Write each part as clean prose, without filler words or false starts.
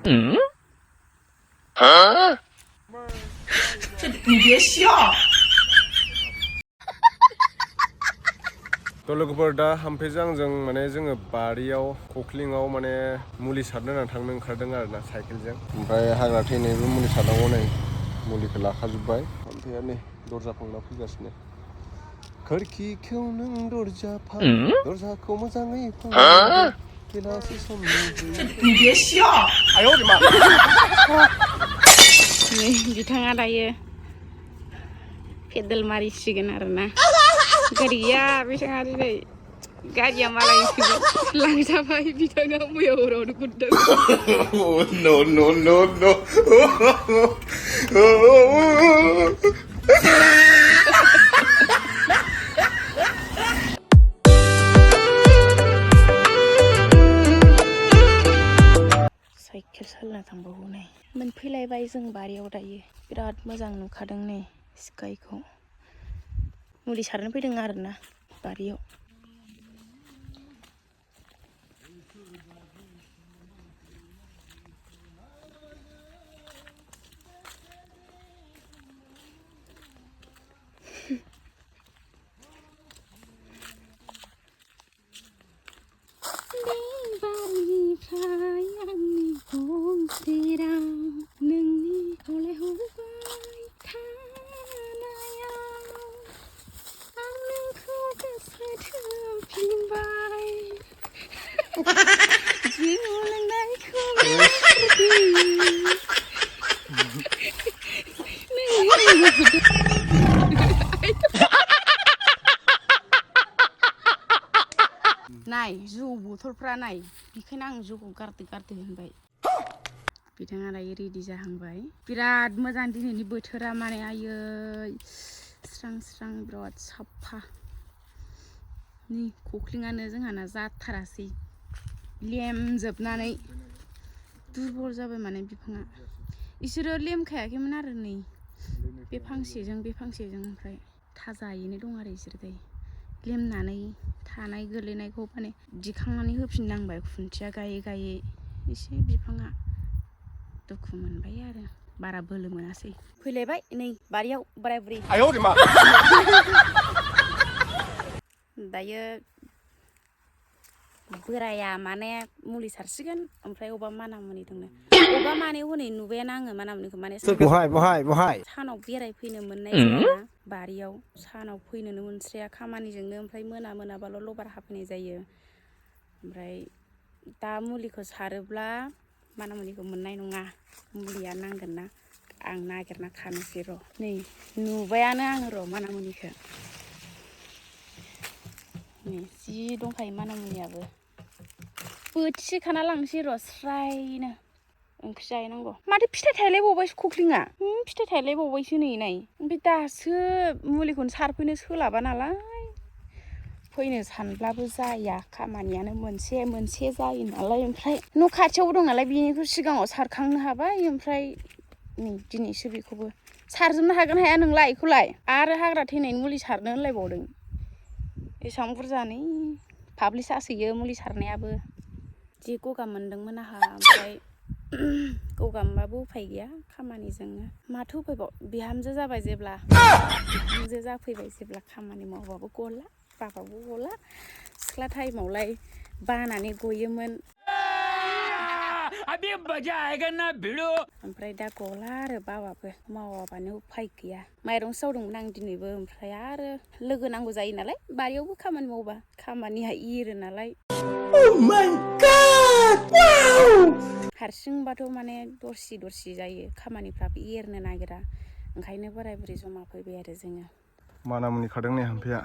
你别笑。 थ' लोगोफोर दा हाम्फेजों आंजों माने जोङो बारियाव खख्लिङाव माने मुलि सारनो होननानै थांनो ओंखारदों आरोना साइकेलजों ओमफ्राय हाग्रा थैनायबो मुलि सारनांगौ नै मुलिखौ लाखाजोब्बाय हाम्फेया नै दरजा फांना फैगासिनो खोरखिखौ नों दरजा फां दरजाखौ मोजाङै फां बेलासि समनि 你别笑。哎呦我的妈 नै बिथाङा दायो पेडेल मारिसिगोन आरोना गारि गैया बिथाङा दिनै गारिया मालायनिसो लांजाबाय बिथाङा मैया हरावनो गुरदों no no no no cycle सालायना थांबावो नै मोनफैलायबाय जों बारियाव दायो बिराद मोजां नुखादों नै स्काइखौ मुलि सारनो फैदों आरोना बारियाव नाय जौ बथलफ्रा नाय बेखायनो आं जौखौ गारदो होनबाय बिथाङा दायो रेडि जाहांबाय बिराद मोजां दिनैनि बोथोरा माने आयै स्रां स्रां बिराद साफा नै खख्लिङानो जोंहाना जाथारासै लेमजोबनानै दुरबल जाबाय माने बिफाङा इसोरो लेमखायाखैमोन आरो नै बे फांसेजों ओमफ्राय थाजायैनो दं आरो इसोर दायो लेमनानै थानाय गोलैनायखौ माने दिखांनानै होफिननांबाय खुन्थिया गायै एसे बिफाङा दुखु मोनबाय आरो बारा बोलो मोनासै फैलायबाय नै बारियाव बोराय बुरि दायो बोराया माने मुलि सारसिगोन ओमफ्राय अबा मानामुनि दंनो अबा माने हनै नुबायानो आङो मानामुनिखौ माने बहाय सानाव बेरायफैनो मोननाय जाया बारियाव सानाव फैनोनो मोनस्राया खामानिजोंनो ओमफ्राय मोनाबाल' लबार हाफैनाय जायो ओमफ्राय दा मुलिखौ सारोब्ला मानामुनिखौ मोननाय नङा मुलिया नांगोन ना आं नागिरना खानोसै र' नै नुबायानो आङो र' मानामुनिखौ नै जि दंखायो मानामुनियाबो बोथिसे खाना लांसै र' स्रायनो ओंख्रि जाहैनांगौ माथो फिथाइ थायलायबावबायसो खख्लिङा फिथाइ थायलायबावबायसो नै नाय ओमफ्राय दासो मुलिखौनो सारफैनो सोलाबा नालाय फैनो सानब्लाबो जाया खामानियानो मोनसे जायो नालाय ओमफ्राय न' खाथियावबो दं नालाय बेनिखौ सिगाङाव सारखांनो हाबाय ओमफ्राय नै दिनैसो बेखौबो सारजोबनो हागोन हाया नोंलाय बेखौलाय आरो हाग्रा थैनायनि मुलि सारनो होनलायबावदों एसेबां बुरजानै फाब्लिस जासोयो मुलि सारनायाबो जि गगा मोनदोंमोन आंहा ओमफ्राय गगा मोनबाबो उफाय गैया खामानिजोंनो माथो उफायबाव बिहामजो जाबाय जेब्ला बिहामजो जाफैबाय जेब्ला खामानि मावबाबो गला बाबाबो गला सिख्ला टाइमावलाय बानानै गयोमोन ओमफ्राय दा गला आरो बाबाबो मावाबानो उफाय गैया माइरं सावदोंमोन आं दिनैबो ओमफ्राय आरो लोगो नांगौ जायो नालाय बारियावबो खामानि मावबा खामानिया एरो नालाय हारसिंबाथ' माने दरसि जायो खामानिफ्राबो एरनो नागिरा ओंखायनो बोराय बुरि जमा फैबाय आरो जोङो मानामुनि खादों नै हाम्फेया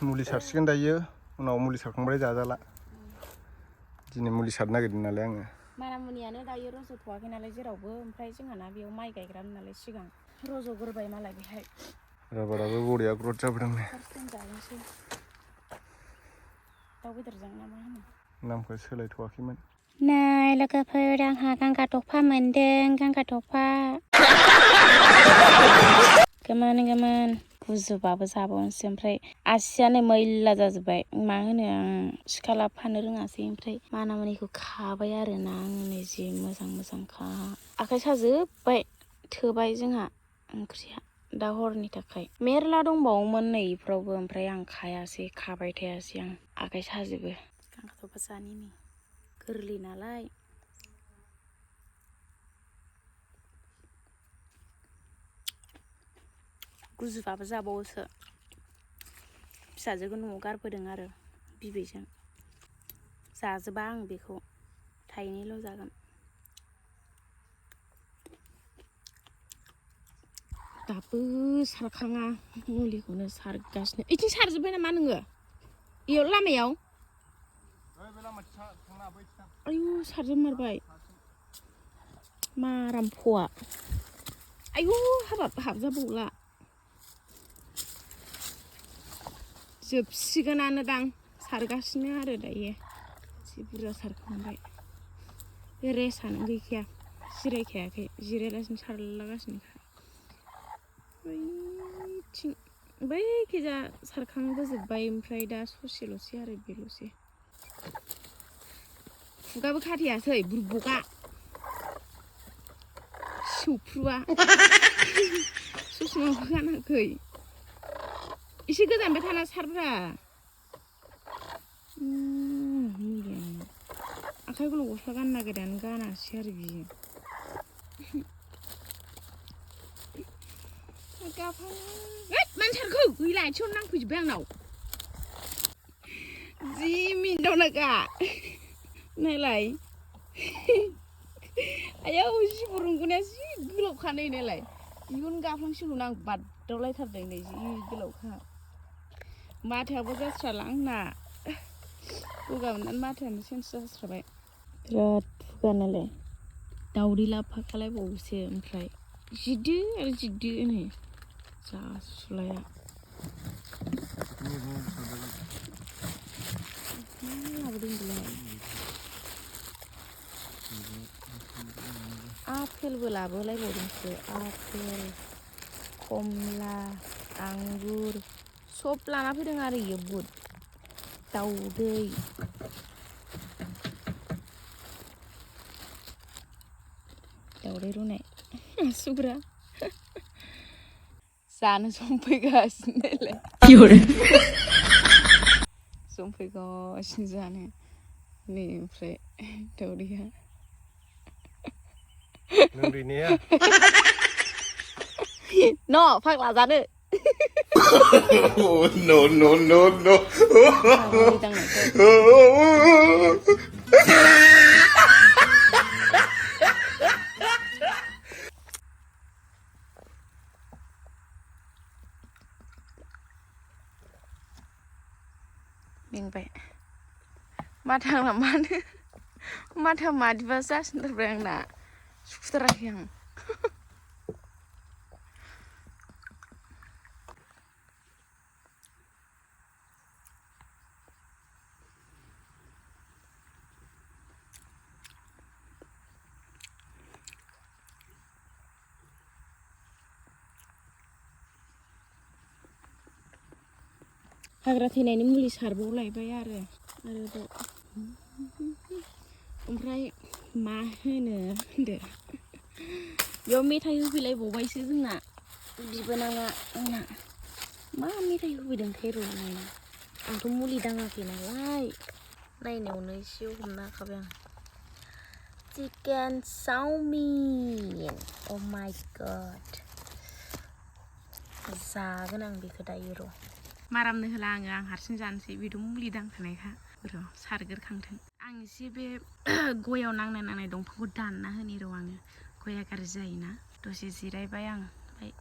मुलि सारसिगोन दायो उनाव मुलि सारखांबाय जाजाला दिनै मुलि सारनो नागिरदों नालाय आङो मानामुनियानो दायो रज'थ'वाखै नालाय जेरावबो ओमफ्राय जोंहाना बेयाव माइ गायग्रामोन नालाय सिगां रज'ग्रोबाय मालाय बेहाय राबाराबो बरिया ग्रथ जाबोदों नै जाहैनोसै दाउ बेदरजों ना मा होनो नामखौ सोलायथ'वाखैमोन नै लोगोफोर आंहा गांगा थफा मोनदों गांगा थफा गोमोन गुजुबाबो जाबावनोसै ओमफ्राय आसियानो मैला जाजोब्बाय मा होनो आं सिखा लाफानो रोङासै ओमफ्राय मानामुनिखौ खाबाय आरोना आंनो जि मोजांखा आखाइ साजोब्बाय थोबाय जोंहा ओंख्रिया दा हरनि थाखाय मेरला दंबावोमोन नै इफ्रावबो ओमफ्राय आं खायासै खाबाय थायासै आं आखाइ साजोबो गांखाथ'बा जानि नै गोरलै नालाय गुजुबाबो जाबावोसो फिसाजोखौ न'आव गारबोदों आरो बिबैजों जाजोबा आं बेखौ थाइनैल' जागोन दाबो सारखाङा मुलिखौनो सारगासिनो इथिं सारजोब्बाय नामा नोङो इयाव लामायाव आयु सारजोबमारबाय माराम फवा आयु हाबजाबावला जोबसिगोनानो दां सारगासिनो आरो दायो जि बुरजा सारखांबाय बे रेसानो गैखाया जिरायखायाखै जिरायलासिनो सारलागासिनोखा बैथिं बैखिजा सारखांबोजोब्बाय ओमफ्राय दा ससेल'सै आरो बेल'सै खुगाबो खाथेयासै बुरबका सौफ्रुवा ससमाबो गानाखै एसे गोजाननिफ्राय थाना सारब्रा मुलियानो आखाइ गोलाव गस्ला गाननो नागिरनानै गानासै आरो बियो मानो सारखो गैला आथिङाव नांफैजोब्बाय आंनाव जि मिनिथावनाखा नायलाय आयौ जिबौ रुंगुनाया जि गोलावखा नै नायलाय इयुन गाफ्लांसिगौनो आं बादावलायथारदों नै जि गोलावखा माथायाबो जास्राला आंना गगा मोननानै माथायानो चेन्ज जास्राबाय बिराद खुगा नालाय दावदै लाफाखालायबावोसो ओमफ्राय जिदो आरो जिदो नै जासुलाया मा लाबोदों बेलाय आपेलबो लाबोलायबावदोंसो आपेल कमला आंगुर सब लाना फैदों आरो इयो बुट दाउदै दाउदै रुनाय आसुगुरा जानो संफैगासिनो संफैगासिनो जानो नै ओमफ्राय दाउदैया न' फाग्ला जानो no मेंबाय माथा मादिबा जासिनथारबाय आंना सुखुथाराखै आं हाग्रा थैनायनि मुलि सारबावलायबाय आरोबाव ओमफ्राय मा होनो होनदो बेयाव मेथाइ होफैलायबावबायसो जोंना बिबोनाङा आंना मा मेथाइ होफैदोंथाय र' नायनो आंथ' मुलि दाङाखै नालाय नायनायावनो एसे हमनो हाखाबाय आं चिकेन चाउमिन अ माय गड जागोन आं बेखौ दायो र' मारामनो होला आं हारसिं जानोसै बेथ' मुलि दांखानायखा र' सारगोरखांथों आं एसे बे गयाव नांनाय दंफांखौ दानना होनि र' आङो गया गाज्रि जायोना दसे जिरायबाय आं ओमफ्राय